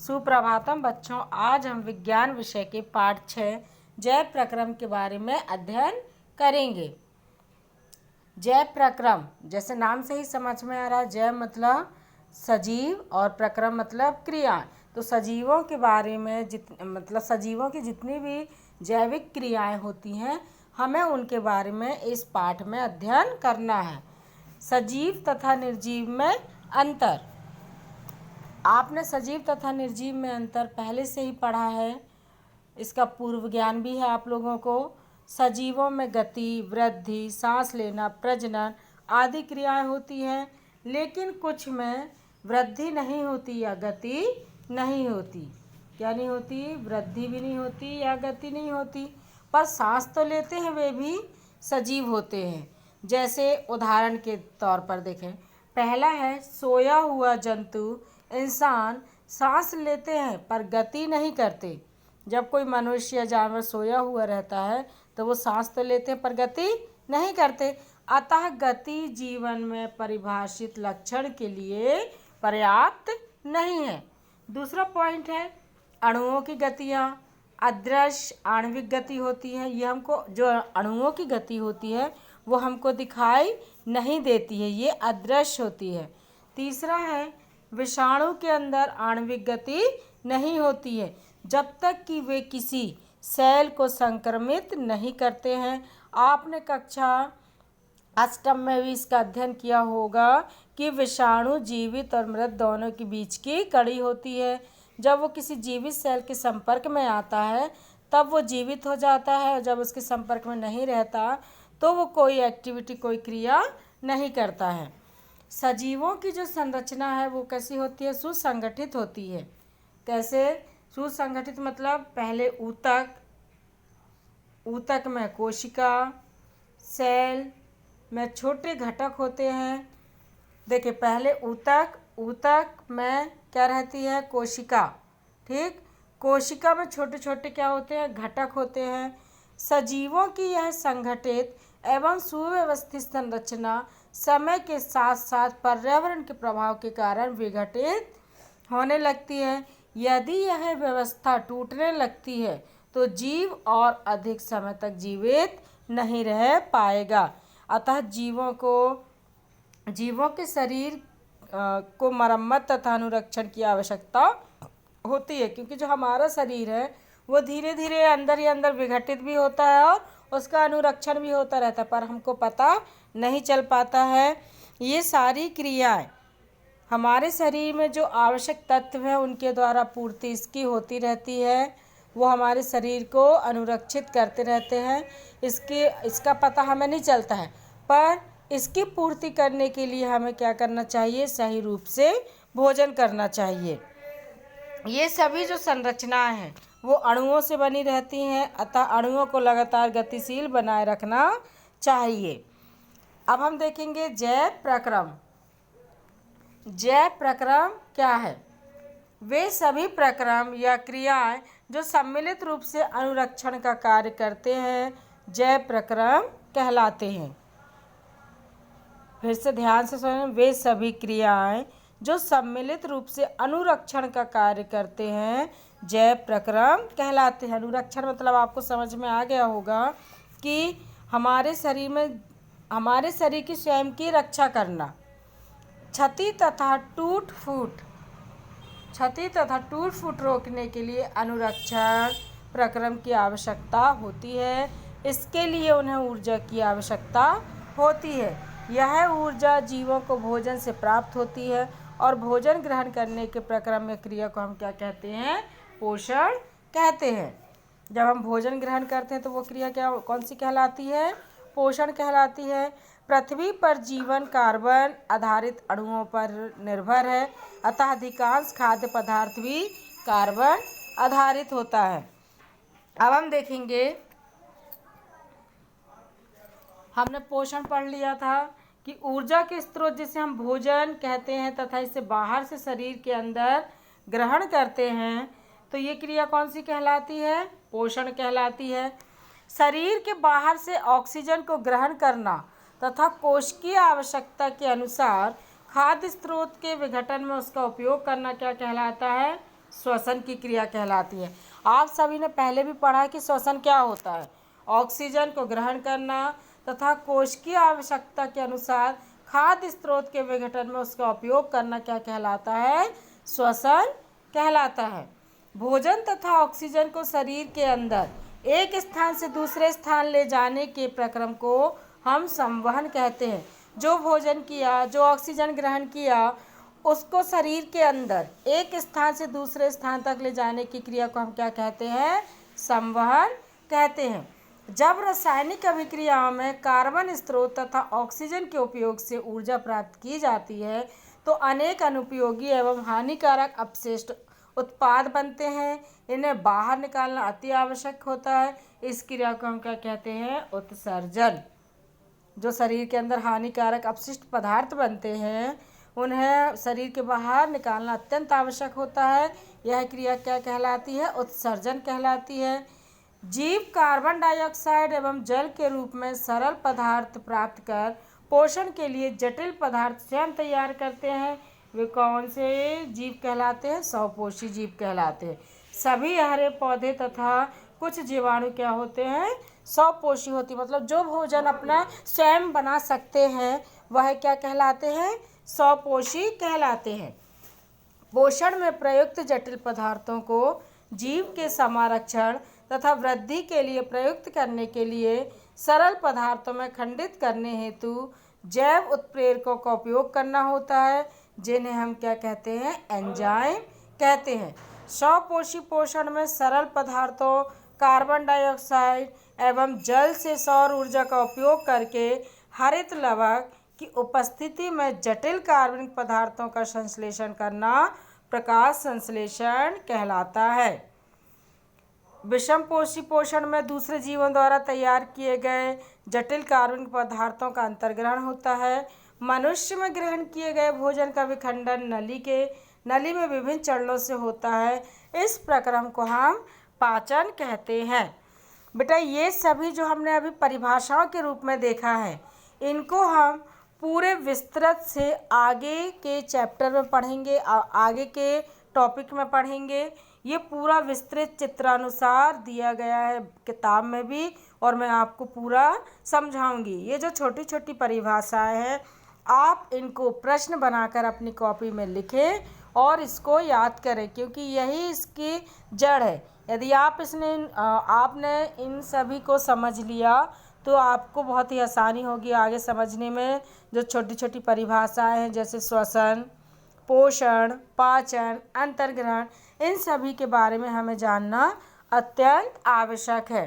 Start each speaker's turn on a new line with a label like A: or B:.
A: सुप्रभातम बच्चों, आज हम विज्ञान विषय के पाठ 6 जैव प्रक्रम के बारे में अध्ययन करेंगे। जैव प्रक्रम जैसे नाम से ही समझ में आ रहा है, जैव मतलब सजीव और प्रक्रम मतलब क्रिया। तो सजीवों के बारे में सजीवों की जितनी भी जैविक क्रियाएं होती हैं, हमें उनके बारे में इस पाठ में अध्ययन करना है। सजीव तथा निर्जीव में अंतर। आपने सजीव तथा निर्जीव में अंतर पहले से ही पढ़ा है, इसका पूर्व ज्ञान भी है आप लोगों को। सजीवों में गति, वृद्धि, सांस लेना, प्रजनन आदि क्रियाएं होती हैं, लेकिन कुछ में वृद्धि नहीं होती या गति नहीं होती। क्या नहीं होती? वृद्धि भी नहीं होती या गति नहीं होती, पर सांस तो लेते हैं, वे भी सजीव होते हैं। जैसे उदाहरण के तौर पर देखें, पहला है सोया हुआ जंतु। इंसान सांस लेते हैं पर गति नहीं करते। जब कोई मनुष्य या जानवर सोया हुआ रहता है तो वो सांस तो लेते हैं पर गति नहीं करते। अतः गति जीवन में परिभाषित लक्षण के लिए पर्याप्त नहीं है। दूसरा पॉइंट है अणुओं की गतियाँ। अदृश्य आणविक गति होती है, ये हमको जो अणुओं की गति होती है वो हमको दिखाई नहीं देती है, ये अदृश्य होती है। तीसरा है विषाणु के अंदर आणविक गति नहीं होती है जब तक कि वे किसी सेल को संक्रमित नहीं करते हैं। आपने कक्षा 8 में भी इसका अध्ययन किया होगा कि विषाणु जीवित और मृत दोनों के बीच की कड़ी होती है। जब वो किसी जीवित सेल के संपर्क में आता है तब वो जीवित हो जाता है, और जब उसके संपर्क में नहीं रहता तो वो कोई एक्टिविटी, कोई क्रिया नहीं करता है। सजीवों की जो संरचना है वो कैसी होती है? सुसंगठित होती है। कैसे सुसंगठित? मतलब पहले ऊतक में कोशिका, सेल में छोटे घटक होते हैं। देखिए, पहले ऊतक में क्या रहती है? कोशिका। ठीक, कोशिका में छोटे छोटे क्या होते हैं? घटक होते हैं। सजीवों की यह संगठित एवं सुव्यवस्थित संरचना समय के साथ साथ पर्यावरण के प्रभाव के कारण विघटित होने लगती है। यदि यह व्यवस्था टूटने लगती है तो जीव और अधिक समय तक जीवित नहीं रह पाएगा। अतः जीवों के शरीर को मरम्मत तथा अनुरक्षण की आवश्यकता होती है, क्योंकि जो हमारा शरीर है वो धीरे धीरे अंदर ही अंदर विघटित भी होता है और उसका अनुरक्षण भी होता रहता है, पर हमको पता नहीं चल पाता है। ये सारी क्रियाएं हमारे शरीर में जो आवश्यक तत्व हैं उनके द्वारा पूर्ति इसकी होती रहती है, वो हमारे शरीर को अनुरक्षित करते रहते हैं। इसका पता हमें नहीं चलता है, पर इसकी पूर्ति करने के लिए हमें क्या करना चाहिए? सही रूप से भोजन करना चाहिए। ये सभी जो संरचनाएं हैं वो अणुओं से बनी रहती हैं, अतः अणुओं को लगातार गतिशील बनाए रखना चाहिए। अब हम देखेंगे जैव प्रक्रम। जैव प्रक्रम क्या है? वे सभी प्रक्रम या क्रियाएं जो सम्मिलित रूप से अनुरक्षण का कार्य करते हैं जैव प्रक्रम कहलाते हैं। फिर से ध्यान से सुनें, वे सभी क्रियाएं जो सम्मिलित रूप से अनुरक्षण का कार्य करते हैं जैव प्रक्रम कहलाते हैं। अनुरक्षण मतलब आपको समझ में आ गया होगा कि हमारे शरीर की स्वयं की रक्षा करना। क्षति तथा टूट फूट रोकने के लिए अनुरक्षण प्रक्रम की आवश्यकता होती है। इसके लिए उन्हें ऊर्जा की आवश्यकता होती है। यह ऊर्जा जीवों को भोजन से प्राप्त होती है, और भोजन ग्रहण करने के प्रक्रम या क्रिया को हम क्या कहते हैं? पोषण कहते हैं। जब हम भोजन ग्रहण करते हैं तो वो क्रिया कौन सी कहलाती है? पोषण कहलाती है। पृथ्वी पर जीवन कार्बन आधारित अणुओं पर निर्भर है, अतः अधिकांश खाद्य पदार्थ भी कार्बन आधारित होता है। अब हम देखेंगे, हमने पोषण पढ़ लिया था कि ऊर्जा के स्रोत जिसे हम भोजन कहते हैं तथा इसे बाहर से शरीर के अंदर ग्रहण करते हैं, तो ये क्रिया कौन सी कहलाती है? पोषण कहलाती है। शरीर के बाहर से ऑक्सीजन को ग्रहण करना तथा कोशिकीय आवश्यकता के अनुसार खाद्य स्रोत के विघटन में उसका उपयोग करना क्या कहलाता है? श्वसन की क्रिया कहलाती है। आप सभी ने पहले भी पढ़ा है कि श्वसन क्या होता है। ऑक्सीजन को ग्रहण करना तथा कोशिकीय आवश्यकता के अनुसार खाद्य स्रोत के विघटन में उसका उपयोग करना क्या कहलाता है? श्वसन कहलाता है। भोजन तथा ऑक्सीजन को शरीर के अंदर एक स्थान से दूसरे स्थान ले जाने के प्रक्रम को हम संवहन कहते हैं। जो भोजन किया, जो ऑक्सीजन ग्रहण किया, उसको शरीर के अंदर एक स्थान से दूसरे स्थान तक ले जाने की क्रिया को हम क्या कहते हैं? संवहन कहते हैं। जब रासायनिक अभिक्रियाओं में कार्बन स्रोत तथा ऑक्सीजन के उपयोग से ऊर्जा प्राप्त की जाती है तो अनेक अनुपयोगी एवं हानिकारक अपशिष्ट उत्पाद बनते हैं। इन्हें बाहर निकालना अति आवश्यक होता है। इस क्रिया को हम क्या कहते हैं? उत्सर्जन। जो शरीर के अंदर हानिकारक अपशिष्ट पदार्थ बनते हैं उन्हें शरीर के बाहर निकालना अत्यंत आवश्यक होता है। यह क्रिया क्या कहलाती है? उत्सर्जन कहलाती है। जीव कार्बन डाइऑक्साइड एवं जल के रूप में सरल पदार्थ प्राप्त कर पोषण के लिए जटिल पदार्थ स्वयं तैयार करते हैं। वे कौन से जीव कहलाते हैं? स्वपोषी जीव कहलाते हैं। सभी हरे पौधे तथा कुछ जीवाणु क्या होते हैं? स्वपोषी होती, मतलब जो भोजन अपना स्वयं बना सकते हैं वह क्या कहलाते हैं? स्वपोषी कहलाते हैं। पोषण में प्रयुक्त जटिल पदार्थों को जीव के समारक्षण तथा वृद्धि के लिए प्रयुक्त करने के लिए सरल पदार्थों में खंडित करने हेतु जैव उत्प्रेरकों का उपयोग करना होता है, जिन्हें हम क्या कहते हैं? एंजाइम कहते हैं। स्वपोषी पोषण में सरल पदार्थों, कार्बन डाइऑक्साइड एवं जल से सौर ऊर्जा का उपयोग करके हरित लवक की उपस्थिति में जटिल कार्बनिक पदार्थों का संश्लेषण करना प्रकाश संश्लेषण कहलाता है। विषमपोषी पोषण में दूसरे जीवों द्वारा तैयार किए गए जटिल कार्बनिक पदार्थों का अंतर्ग्रहण होता है। मनुष्य में ग्रहण किए गए भोजन का विखंडन नली में विभिन्न चरणों से होता है। इस प्रक्रम को हम पाचन कहते हैं। बेटा ये सभी जो हमने अभी परिभाषाओं के रूप में देखा है, इनको हम पूरे विस्तृत से आगे के चैप्टर में पढ़ेंगे, आगे के टॉपिक में पढ़ेंगे। ये पूरा विस्तृत चित्रानुसार दिया गया है किताब में भी, और मैं आपको पूरा समझाऊंगी। ये जो छोटी छोटी परिभाषाएं हैं, आप इनको प्रश्न बनाकर अपनी कॉपी में लिखें और इसको याद करें, क्योंकि यही इसकी जड़ है। यदि आपने इन सभी को समझ लिया तो आपको बहुत ही आसानी होगी आगे समझने में। जो छोटी छोटी परिभाषाएं हैं जैसे श्वसन, पोषण, पाचन, अंतर्ग्रहण, इन सभी के बारे में हमें जानना अत्यंत आवश्यक है।